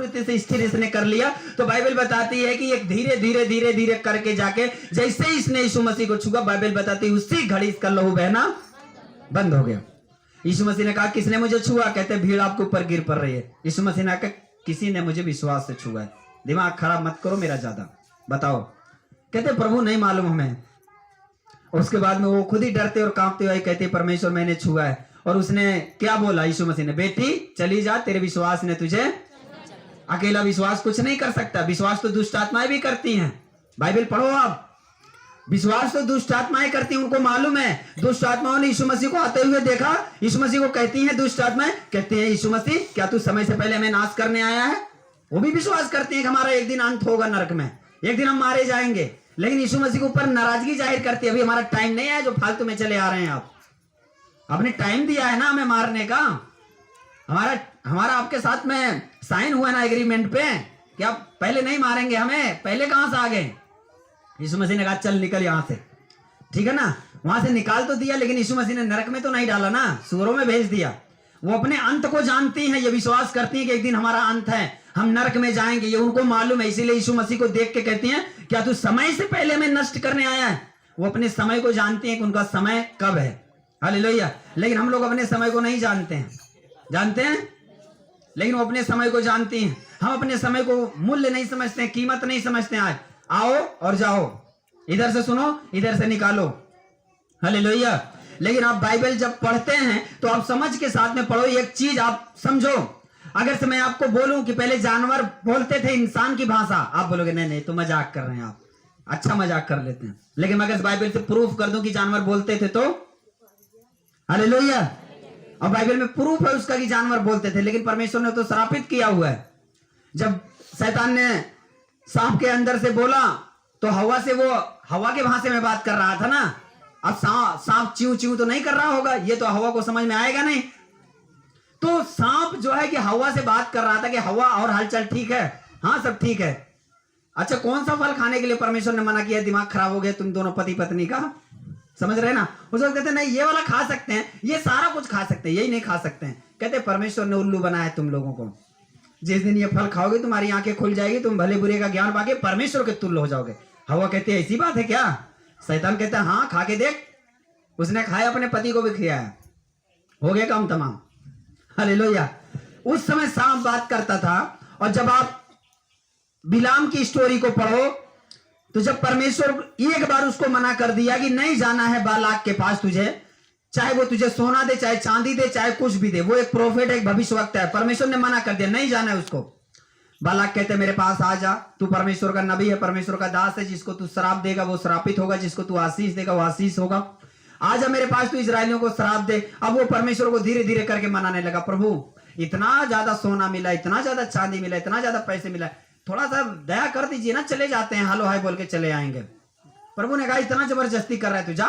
प्रवृत्ति से स्थिर इसने कर लिया। तो बाइबल बताती है कि एक धीरे धीरे धीरे धीरे करके जाके जैसे ही इसने यीशु मसीह को छुआ, बाइबल बताती है उसी घड़ी इसका लहू बहना बंद हो गया। यीशु मसीह ने कहा किसने मुझे छुआ? कहते भीड़ आपके ऊपर गिर पड़ रही है। यीशु मसीह ने कहा किसी ने मुझे विश्वास से छुआ है। दिमाग खराब मत करो मेरा ज्यादा, बताओ। कहते प्रभु नहीं मालूम हमें। उसके बाद में वो खुद ही डरते और कांपते हुए कहते परमेश्वर मैंने छुआ है। और उसने क्या बोला यीशु मसीह ने? बेटी चली जा, तेरे विश्वास ने तुझे। अकेला विश्वास कुछ नहीं कर सकता, विश्वास तो दुष्ट आत्माएं भी करती हैं। बाइबल पढ़ो आप, विश्वास तो दुष्ट आत्माएं करती हैं, उनको मालूम है। दुष्ट आत्माओं ने यीशु मसीह को आते हुए देखा। यीशु मसीह को कहती हैं दुष्ट आत्माएं, कहते हैं यीशु मसीह क्या तू समय से पहले हमें नाश करने आया है? वो भी विश्वास करते हैं कि हमारा एक दिन अंत होगा नरक में, एक दिन हम मारे जाएंगे। लेकिन यीशु मसीह के ऊपर नाराजगी जाहिर करती है, अभी हमारा टाइम नहीं है जो फालतू में चले आ रहे हैं। आप आपने टाइम दिया है ना हमें मारने का, हमारा आपके साथ में साइन हुआ ना एग्रीमेंट पे कि आप पहले नहीं मारेंगे हमें, पहले कहां से आ गए? यीशु मसीह ने कहा चल निकल यहां से, ठीक है ना। वहां से निकाल तो दिया, लेकिन यीशु मसीह ने नरक में तो नहीं डाला ना, सूअरों में भेज दिया। वो अपने अंत को जानती हैं, ये विश्वास करती हैं कि एक दिन हमारा अंत है, हम नरक में जाएंगे, ये उनको मालूम है। इसीलिए यीशु मसीह को देख के कहती हैं क्या तू समय से पहले हमें नष्ट करने आया है? वो अपने समय को जानती हैं कि उनका समय कब है। हालेलुया। लेकिन हम लोग अपने समय को नहीं जानते हैं, जानते हैं, लेकिन वो अपने समय को जानती हैं। हम अपने समय को मूल्य नहीं समझते हैं, कीमत नहीं समझते हैं। आज आओ और जाओ, इधर से सुनो इधर से निकालो। हालेलुया। लेकिन आप बाइबल जब पढ़ते हैं तो आप समझ के साथ में पढ़ो। एक चीज आप समझो, अगर से मैं आपको बोलूं कि पहले जानवर बोलते थे इंसान की भाषा, आप बोलोगे नहीं नहीं तो मजाक कर रहे हैं आप, अच्छा मजाक कर लेते हैं। लेकिन मैं अगर बाइबल से प्रूफ कर दूं कि जानवर बोलते थे तो हालेलुया। और बाइबल में प्रूफ है उसका कि जानवर बोलते थे, लेकिन परमेश्वर ने तो श्रापित किया हुआ है। जब शैतान ने सांप के अंदर से बोला तो हवा से, वो हवा के भाषा में बात कर रहा था ना। अब सांप च्यू च्यू तो नहीं कर रहा होगा, ये तो हवा को समझ में आएगा नहीं। तो सांप जो है कि हवा से बात कर रहा था कि हवा और हलचल ठीक है? हाँ सब ठीक है। अच्छा कौन सा फल खाने के लिए परमेश्वर ने मना किया? दिमाग खराब हो गया तुम दोनों पति पत्नी का, समझ रहे ना। उस वक्त कहते नहीं ये वाला खा सकते हैं, ये सारा कुछ खा सकते हैं, यही नहीं खा सकते हैं। कहते परमेश्वर ने उल्लू बनाया तुम लोगों को, जिस दिन ये फल खाओगे तुम्हारी आंखें खुल जाएगी, तुम भले बुरे का ज्ञान पाके परमेश्वर के तुल्य हो जाओगे। हवा कहते ऐसी बात है क्या? शैतान कहता है हाँ खा के देख। उसने खाया, अपने पति को भी खिलाया, हो गया काम तमाम। हालेलुया। उस समय सांप बात करता था। और जब आप बिलाम की स्टोरी को पढ़ो तो जब परमेश्वर एक बार उसको मना कर दिया कि नहीं जाना है बालाक के पास तुझे, चाहे वो तुझे सोना दे, चाहे चांदी दे, चाहे कुछ भी दे, वो एक प्रोफेट एक भविष्यवक्ता है, परमेश्वर ने मना कर दिया, नहीं जाना है उसको। बालाक कहते मेरे पास आ जा, तू परमेश्वर का नबी है, परमेश्वर का दास है, जिसको तू श्राप देगा वो श्रापित होगा, जिसको तू आशीष देगा वो आशीष होगा। आजा मेरे पास, तू इजरायलियों को श्राप दे। अब वो परमेश्वर को धीरे धीरे करके मनाने लगा, प्रभु इतना ज्यादा सोना मिला, इतना ज्यादा चांदी मिला, इतना ज्यादा पैसे मिला, थोड़ा सा दया कर दीजिए ना, चले जाते हैं, हालो हाय बोल के चले आएंगे। प्रभु ने कहा इतना जबरदस्ती कर रहा है तू जा,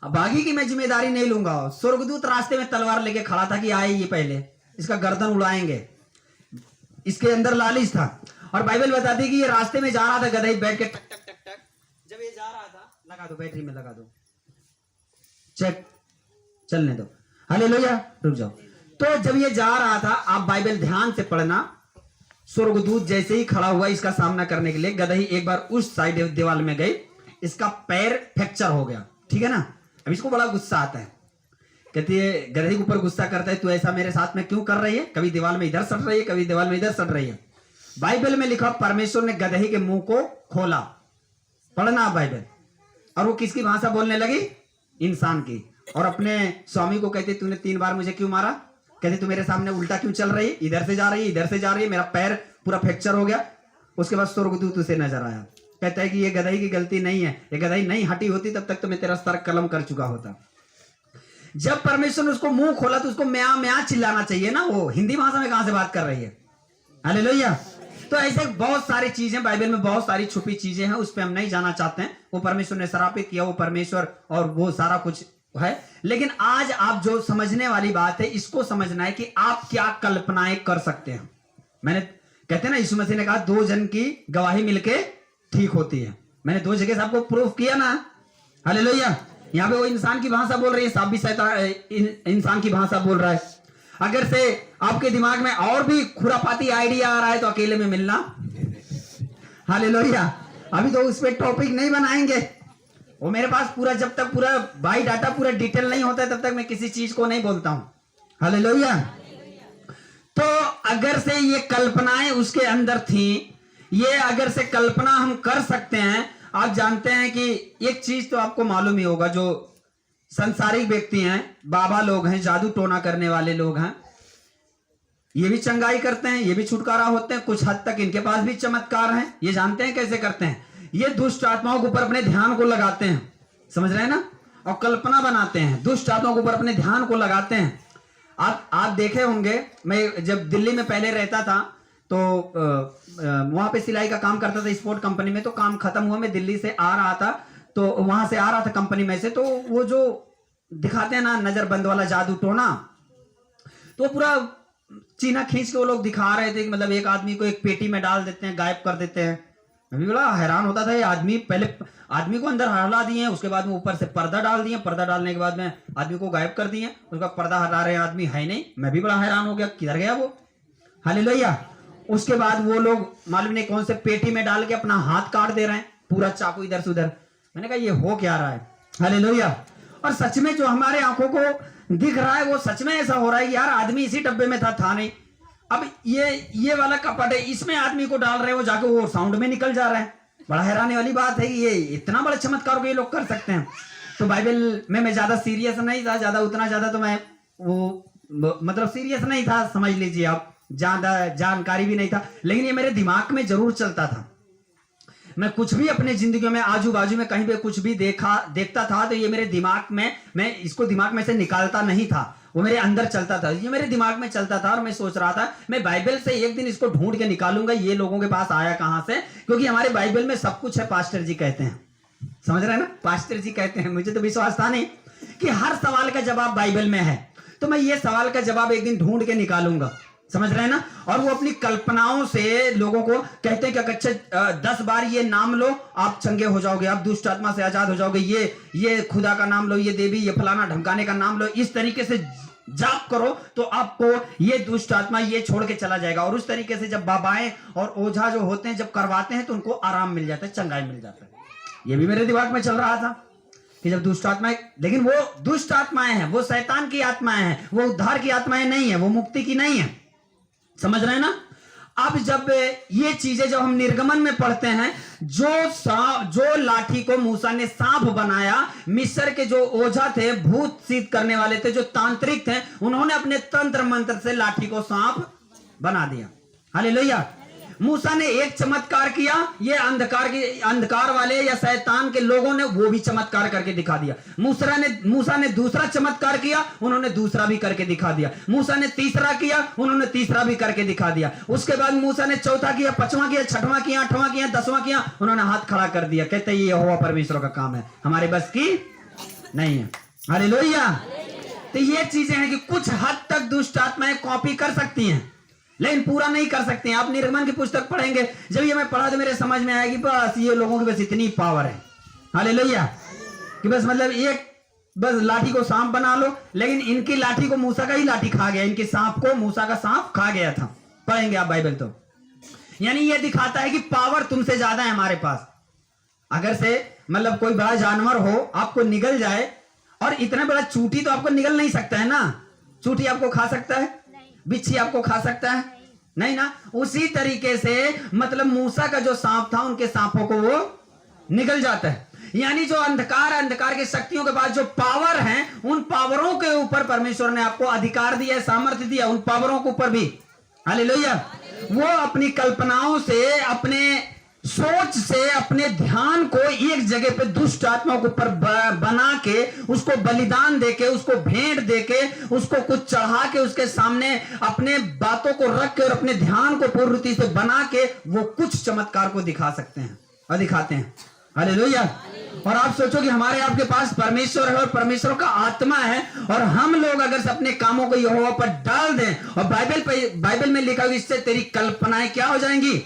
अब बागी की मैं जिम्मेदारी नहीं लूंगा। स्वर्गदूत रास्ते में तलवार लेके खड़ा था कि आए ये पहले इसका गर्दन उड़ाएंगे, इसके अंदर लालच था। और बाइबल बताती है कि ये रास्ते में जा रहा था, गदही बैठ के टक टक टक टक, जब ये जा रहा था, लगा दो बैटरी में लगा दो, चेक चलने दो, हालेलुया, रुक जाओ। तो जब ये जा रहा था, आप बाइबल ध्यान से पढ़ना, स्वर्गदूत जैसे ही खड़ा हुआ इसका सामना करने के लिए, गदही एक बार उस साइड दीवार में गई, इसका पैर फ्रैक्चर हो गया, ठीक है ना। अब इसको बड़ा गुस्सा आता है, कहती है गदही के ऊपर गुस्सा करता है, तू ऐसा मेरे साथ में क्यों कर रही है? कभी दीवार में इधर सट रही है, कभी दीवार में इधर सट रही है। बाइबल में लिखा परमेश्वर ने गदही के मुंह को खोला, पढ़ना बाइबल। और वो किसकी भाषा बोलने लगी? इंसान की। और अपने स्वामी को कहते तूने 3 बार मुझे क्यों मारा? कहते तू मेरे सामने उल्टा क्यों चल रही है, इधर से जा रही है, इधर से जा रही है, मेरा पैर पूरा फ्रैक्चर हो गया। उसके बाद स्वर्गदूत उसे नजर आया, कहता है कि ये गदही की गलती नहीं है, ये गदही नहीं हटी होती तब तक तो मैं तेरा सर कलम कर चुका होता। जब परमेश्वर ने उसको मुंह खोला तो उसको म्या म्या चिल्लाना चाहिए ना, वो हिंदी भाषा में कहां से बात कर रही है? हालेलुया। तो ऐसे बहुत सारी चीजें बाइबल में, बहुत सारी छुपी चीजें हैं, उस पर हम नहीं जाना चाहते हैं। वो परमेश्वर ने श्रापित किया, वो परमेश्वर और वो सारा कुछ है। लेकिन आज आप जो समझने वाली बात है, इसको समझना है कि आप क्या कल्पनाएं कर सकते हैं। मैंने कहते हैं ना, यीशु मसीह ने कहा 2 जन की गवाही मिलके ठीक होती है। मैंने 2 जगह से आपको प्रूफ किया ना, हालेलुया। यहाँ पे वो इंसान की भाषा बोल रही है, सांप भी शैतान इंसान की भाषा बोल रहा है। अगर से आपके दिमाग में और भी खुरापाती आइडिया आ रहा है तो अकेले में मिलना। हालेलुया। अभी तो उस पर टॉपिक नहीं बनाएंगे, वो मेरे पास पूरा, जब तक पूरा बाई डाटा पूरा डिटेल नहीं होता है तब तक मैं किसी चीज को नहीं बोलता हूं। हालेलुया। तो अगर से ये कल्पनाएं उसके अंदर थी, ये अगर से कल्पना हम कर सकते हैं। आप जानते हैं कि एक चीज तो आपको मालूम ही होगा, जो संसारिक व्यक्ति हैं, बाबा लोग हैं, जादू टोना करने वाले लोग हैं, ये भी चंगाई करते हैं, ये भी छुटकारा होते हैं, कुछ हद तक इनके पास भी चमत्कार हैं। ये जानते हैं कैसे करते हैं, ये दुष्ट आत्माओं के ऊपर अपने ध्यान को लगाते हैं, समझ रहे हैं ना, और कल्पना बनाते हैं, दुष्ट आत्माओं के ऊपर अपने ध्यान को लगाते हैं। आप देखे होंगे, मैं जब दिल्ली में पहले रहता था तो वहां पे सिलाई का काम करता था स्पोर्ट कंपनी में। तो काम खत्म हुआ, मैं दिल्ली से आ रहा था, तो वहां से आ रहा था कंपनी में से, तो वो जो दिखाते हैं ना नजरबंद वाला जादू टोना, तो पूरा चीना खींच के वो लोग दिखा रहे थे कि मतलब एक आदमी को एक पेटी में डाल देते हैं, गायब कर देते हैं। मैं भी बड़ा हैरान होता था, ये आदमी, पहले आदमी को अंदर हटा दिए, उसके बाद में ऊपर से पर्दा डाल दिए, पर्दा डालने के बाद में आदमी को गायब कर दिए, उसका पर्दा हटा रहे हैं, आदमी है नहीं। मैं भी बड़ा हैरान हो गया, किधर गया वो। हालेलुया। उसके बाद वो लोग मालूम नहीं कौन से पेटी में डाल के अपना हाथ काट दे रहे हैं, पूरा चाकू इधर से उधर। मैंने कहा ये हो क्या रहा है। हालेलुया। और सच में जो हमारे आंखों को दिख रहा है वो सच में ऐसा हो रहा है। यार आदमी इसी डब्बे में था नहीं। अब ये वाला कपट है, इसमें आदमी को डाल रहे हैं, वो जाके वो साउंड में निकल जा रहा है। बड़ा हैरानी वाली बात है कि ये इतना बड़ा चमत्कार को ये लोग कर सकते हैं। तो बाइबल में मैं ज्यादा सीरियस नहीं था, ज्यादा तो मैं वो मतलब सीरियस नहीं था, समझ लीजिए आप, ज्यादा जानकारी भी नहीं था, लेकिन ये मेरे दिमाग में जरूर चलता था। मैं कुछ भी अपने जिंदगी में आजू बाजू में कहीं पे कुछ भी देखता था तो ये मेरे दिमाग में, मैं इसको दिमाग में से निकालता नहीं था, वो मेरे अंदर चलता था, ये मेरे दिमाग में चलता था। और मैं सोच रहा था मैं बाइबल से एक दिन इसको ढूंढ के निकालूंगा, ये लोगों के पास आया कहां से, क्योंकि हमारे बाइबल में सब कुछ है, पास्टर जी कहते हैं, समझ रहे हैं ना, पास्टर जी कहते हैं। मुझे तो विश्वास था नहीं कि हर सवाल का जवाब बाइबल में है, तो मैं ये सवाल का जवाब एक दिन ढूंढ के निकालूंगा, समझ रहे हैं ना। और वो अपनी कल्पनाओं से लोगों को कहते हैं कि अच्छा 10 बार ये नाम लो, आप चंगे हो जाओगे, आप दुष्ट आत्मा से आजाद हो जाओगे, ये खुदा का नाम लो, ये देवी, ये फलाना ढमकाने का नाम लो, इस तरीके से जाप करो तो आपको ये दुष्ट आत्मा ये छोड़ के चला जाएगा। और उस तरीके से जब बाबाएं और ओझा जो होते हैं जब करवाते हैं तो उनको आराम मिल जाता है, चंगाई मिल जाता है। ये भी मेरे दिमाग में चल रहा था कि जब दुष्ट आत्माएं, लेकिन वो दुष्ट आत्माएं हैं, वो शैतान की आत्माएं हैं, वो उद्धार की आत्माएं नहीं है, वो मुक्ति की नहीं है, समझ रहे हैं ना। अब जब ये चीजें जब हम निर्गमन में पढ़ते हैं, जो लाठी को मूसा ने सांप बनाया, मिस्र के जो ओझा थे, भूत सिद्ध करने वाले थे, जो तांत्रिक थे, उन्होंने अपने तंत्र मंत्र से लाठी को सांप बना दिया। हालेलुया। मूसा ने एक चमत्कार किया, ये अंधकार वाले या शैतान के लोगों ने वो भी चमत्कार करके दिखा दिया। मूसा ने दूसरा चमत्कार किया, उन्होंने दूसरा भी करके दिखा दिया। मूसा ने तीसरा किया, उन्होंने तीसरा भी करके दिखा दिया। उसके बाद मूसा ने चौथा किया, पांचवा किया, छठवां किया, आठवां किया, 10वां किया, उन्होंने हाथ खड़ा कर दिया, कहते ये यहोवा परमेश्वर का काम है, हमारे बस की नहीं है। हालेलुया। तो ये चीजें हैं कि कुछ हद तक दुष्ट आत्माएं कॉपी कर सकती हैं, लेकिन पूरा नहीं कर सकते हैं। आप निर्गमन की पुस्तक पढ़ेंगे, जब ये मैं पढ़ा तो मेरे समझ में आएगी बस ये लोगों की बस इतनी पावर है। हालेलुया। कि बस मतलब एक बस लाठी को सांप बना लो, लेकिन इनकी लाठी को मूसा का ही लाठी खा गया, इनके सांप को मूसा का सांप खा गया था। पढ़ेंगे आप बाइबल तो, यानी ये दिखाता है कि पावर तुमसे ज्यादा है हमारे पास। अगर से मतलब कोई बड़ा जानवर हो आपको निगल जाए, और इतना बड़ा चूंटी तो आपको निगल नहीं सकता है ना, चूंटी आपको खा सकता है, बिच्छी आपको खा सकता है नहीं ना। उसी तरीके से मतलब मूसा का जो सांप था, उनके सांपों को वो निगल जाता है। यानी जो अंधकार की शक्तियों के पास जो पावर है, उन पावरों के ऊपर परमेश्वर ने आपको अधिकार दिया है, सामर्थ्य दिया, उन पावरों के ऊपर भी। हालेलुया। वो अपनी कल्पनाओं से, अपने सोच से, अपने ध्यान को एक जगह पे दुष्ट आत्माओं के ऊपर बना के, उसको बलिदान देके, उसको भेंट देके, उसको कुछ चढ़ा के उसके सामने अपने बातों को रख के और अपने ध्यान को पूर्ण रीति से बना के वो कुछ चमत्कार को दिखा सकते हैं और दिखाते हैं। हालेलुया। और आप सोचो कि हमारे आपके पास परमेश्वर है और परमेश्वर का आत्मा है, और हम लोग अगर से अपने कामों को यहोवा पर डाल दें, और बाइबल में लिखा हुआ इससे तेरी कल्पनाएं क्या हो जाएंगी,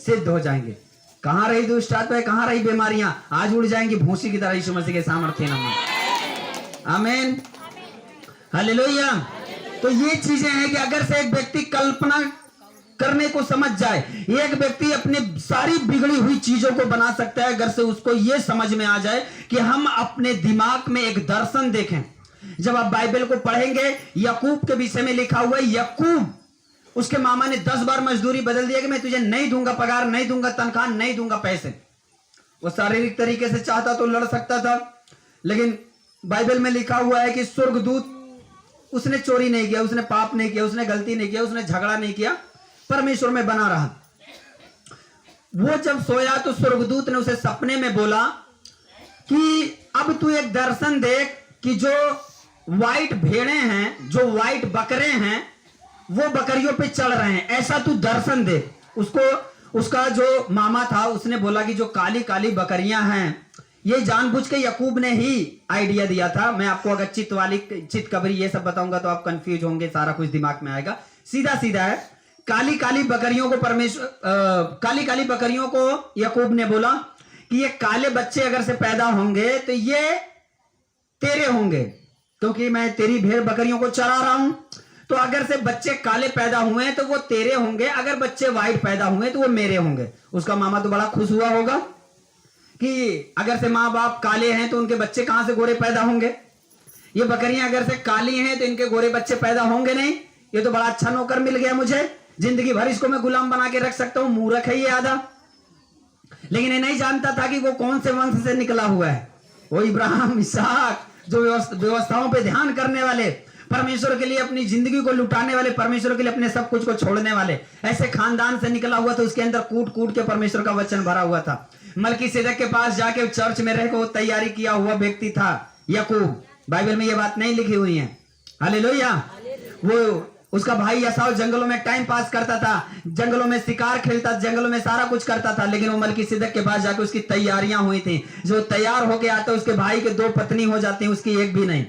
सिद्ध हो जाएंगे। कहां रही दुष्ट आत्मा, कहां रही बीमारियां, आज उड़ जाएंगी भूसी की तरह यीशु मसीह के सामर्थ्य नाम में। आमीन। हालेलुया। तो ये चीजें हैं कि अगर से एक व्यक्ति कल्पना करने को समझ जाए, एक व्यक्ति अपनी सारी बिगड़ी हुई चीजों को बना सकता है अगर से उसको ये समझ में आ जाए कि हम अपने दिमाग में एक दर्शन देखें। जब आप बाइबल को पढ़ेंगे, याकूब के विषय में लिखा हुआ है, याकूब उसके मामा ने 10 बार मजदूरी बदल दिया कि मैं तुझे नहीं दूंगा पगार, नहीं दूंगा तनख्वाह, नहीं दूंगा पैसे। वो शारीरिक तरीके से चाहता तो लड़ सकता था, लेकिन बाइबल में लिखा हुआ है कि स्वर्गदूत, उसने चोरी नहीं किया, उसने पाप नहीं किया, उसने गलती नहीं किया, उसने झगड़ा नहीं किया, परमेश्वर में बना रहा। वो जब सोया तो स्वर्गदूत ने उसे सपने में बोला कि अब तू एक दर्शन देख कि जो व्हाइट भेड़ें हैं, जो व्हाइट बकरे हैं, वो बकरियों पे चढ़ रहे हैं, ऐसा तू दर्शन दे। उसका जो मामा था उसने बोला कि जो काली काली बकरियां हैं, ये जानबूझ के याकूब ने ही आइडिया दिया था। मैं आपको अगर चित कबरी ये सब बताऊंगा तो आप कंफ्यूज होंगे, सारा कुछ दिमाग में आएगा। सीधा सीधा है, काली काली बकरियों को याकूब ने बोला कि ये काले बच्चे अगर से पैदा होंगे तो ये तेरे होंगे, क्योंकि मैं तेरी भेड़ बकरियों को चरा रहा हूं। तो अगर से बच्चे काले पैदा हुए तो वो तेरे होंगे, अगर बच्चे व्हाइट पैदा हुए तो वो मेरे होंगे। उसका मामा तो बड़ा खुश हुआ होगा कि अगर से माँ बाप काले हैं तो उनके बच्चे कहां से गोरे पैदा होंगे, ये बकरियां अगर से काली हैं तो इनके गोरे बच्चे पैदा होंगे नहीं, ये तो बड़ा अच्छा नौकर मिल गया मुझे, जिंदगी भर इसको मैं गुलाम बना के रख सकता हूं। मूर्ख है ये आधा, लेकिन ये नहीं जानता था कि वो कौन से वंश से निकला हुआ है। वो इब्राहिम, इसहाक, जो व्यवस्थाओं पे ध्यान करने वाले, परमेश्वर के लिए अपनी जिंदगी को लुटाने वाले, परमेश्वर के लिए अपने सब कुछ को छोड़ने वाले, ऐसे खानदान से निकला हुआ था। उसके अंदर कूट कूट के परमेश्वर का वचन भरा हुआ था। मलकीसेदक के पास जाके चर्च में रहकर वो तैयारी किया हुआ व्यक्ति था याकूब। बाइबल में ये बात नहीं लिखी हुई है। हालेलुया। वो उसका भाई एसाव जंगलों में टाइम पास करता था, जंगलों में शिकार खेलता, जंगलों में सारा कुछ करता था, लेकिन वो मलकीसेदक के पास जाके उसकी तैयारियां हुई थी। जो तैयार होके आता है उसके भाई के 2 पत्नी हो जाती है, उसकी एक भी नहीं।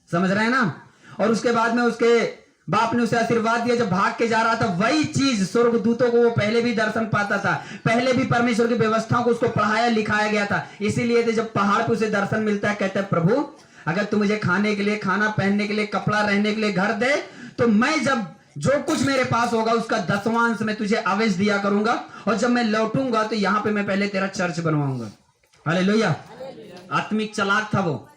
समझ रहे हैं ना। और उसके बाद में उसके बाप ने उसे आशीर्वाद दिया। जब भाग के जा रहा था, वही चीज स्वर्गदूतों को वो पहले भी दर्शन पाता था, पहले भी परमेश्वर की व्यवस्थाओं को उसको पढ़ाया लिखाया गया था। इसीलिए तो जब पहाड़ पे उसे दर्शन मिलता है, कहता है प्रभु अगर तू मुझे खाने के लिए, खाना पहनने के लिए, कपड़ा रहने के लिए घर दे, तो मैं जब जो कुछ मेरे पास होगा उसका 10वां मैं तुझे आवेश दिया करूंगा, और जब मैं लौटूंगा तो यहां पे मैं पहले तेरा चर्च बनवाऊंगा। हालेलुया। आत्मिक चालाक था वो।